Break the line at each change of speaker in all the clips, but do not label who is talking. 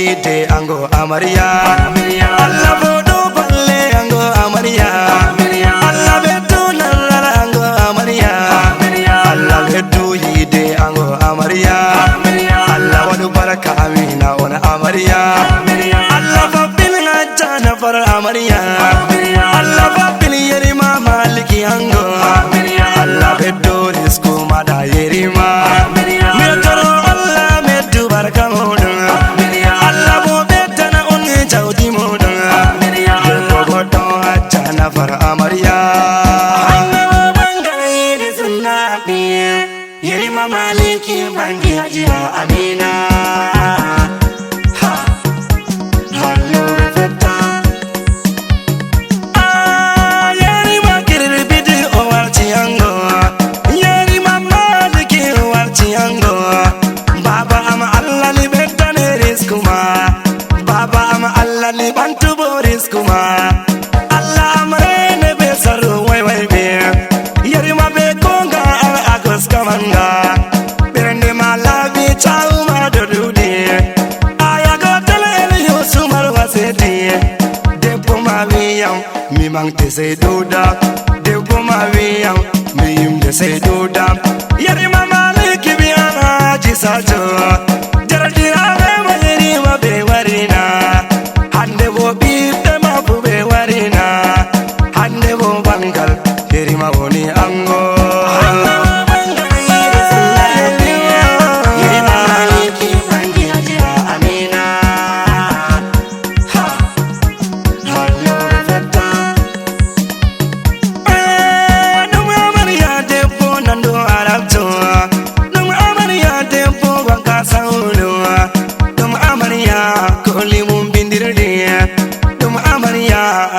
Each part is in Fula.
yide ango amarya Allah bodo balle ango amarya Allah betu nalala ango amarya Allah betu yide ango amarya Allah wadu baraka amina ona amarya Allah babil ngajana far amarya Allah babil yerima maliki ango Allah betu risku mada yerima metoro Allah metu baraka modun Allah bo betana unni jawdi modun ko godo ajana far amarya bangai sunna bi yerima maliki bangi ajira amina mi mang te say do da de bo ma we am mi yum de say do da yari mama le ki bi ana ji sa jo jarati ave ma yari ma be warina hande bo bi de ma bu be warina hande bo bangal yari ma woni ango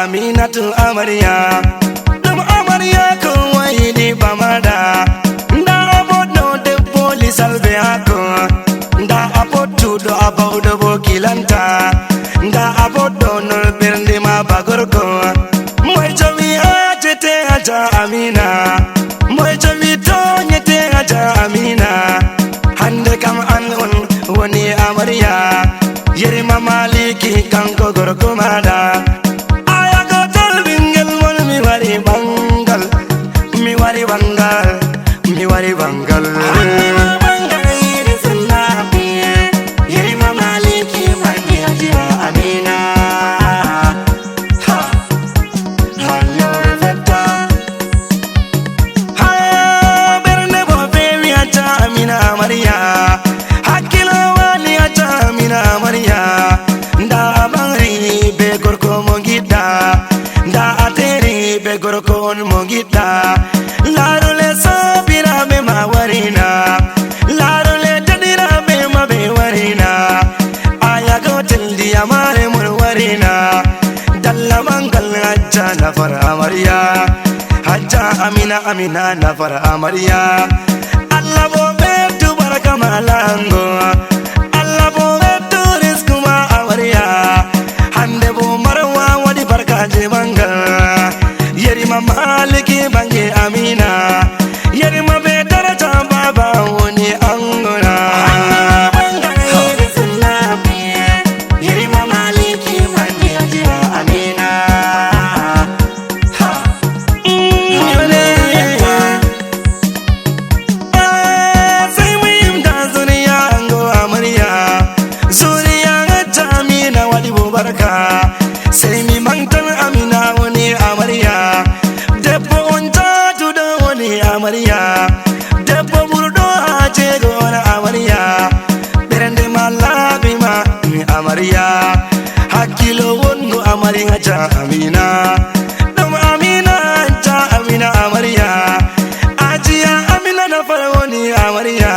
Aminatu amarya dum amarya ko wayidi bamada nda abodo de police albe ako nda abodo do abodo bokilanta nda abodo no bernde ma bagorko moy jami ajete aja amina moy jami to nyete aja amina hande kam an on woni amarya yeri mamaliki kanko gorko mada bangal yeri mamaliki bangi ajira amina hallo veta ha berne bo bewi aja amina maria hakilo wali aja amina maria nda bangri be gorko mongida nda ateri be gorko mongida laro le sabira be ma warina laro le tadira be ma be warina aya go tildi amare mur warina dalla mangal ajja nafar amarya ajja amina amina nafar amarya Allah bo betu baraka malango Allah bo betu rizku ma amarya hande bo marwa wadi barka je bangal yeri mamaliki bangi amina yeri mabe daraja baba woni angona yeri mamaliki bangi ajira amina sai muyim da zuriya ango amarya zuriya ga amina wadi barka sai mi mantan amina woni amarya debbo on tatu da woni amarya debbo burdo aje gona amarya berende malabi ma amarya hakilo wongo amarya ja amina dum amina ja amina amarya ajiya amina na fara woni amarya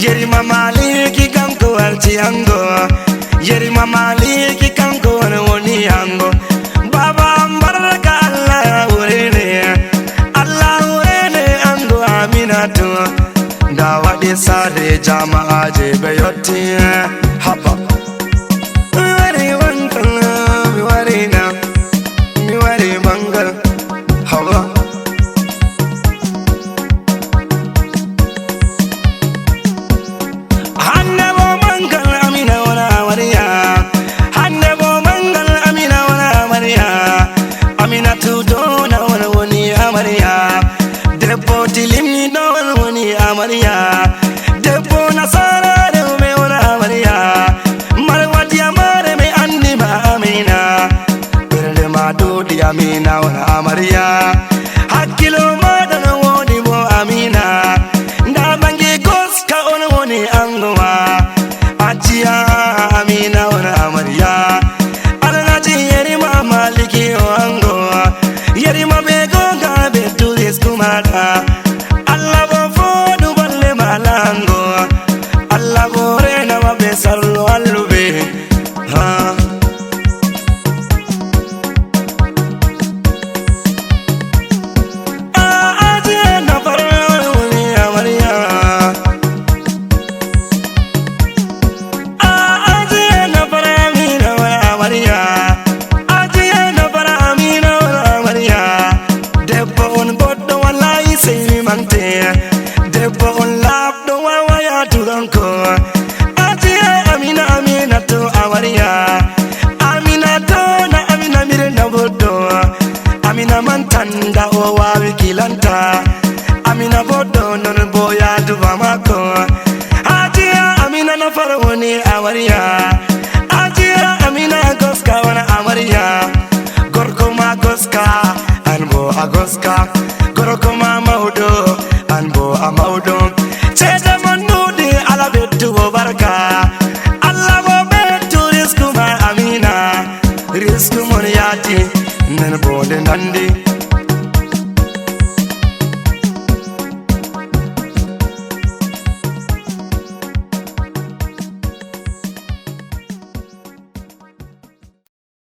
yeri mamaliki kanko alti ango yeri mamaliki kanko woni ango baba baraka Allah urene ango aminatu da wadi sare jama'a je beyotti haba wari wankan mi wari na mi wari bangal haba hanna bo bangal amina wala wariya amina wana amarya hakkilo madana woni bo amina nda bangi goska on woni angowa ajiya amina wana amarya alnaji yerima maliki o angowa yerima be gonga be turis kumada Allah bo fodu balle malango Allah bo rena be sallu allube ha Debbo on labdo wawaya turanko ajiye amina amina to awariya amina to na amina mirena boddo amina mantanda o wawi kilanta amina boddo non boya duba mako ajiye amina na farwoni awariya ajiye amina goska wana awariya gorko ma goska anbo agoska gorko ma maudo anbo amaudo cheza manudi ala betu baraka Allah bo betu risku ma amina risku mon yati nan bode nandi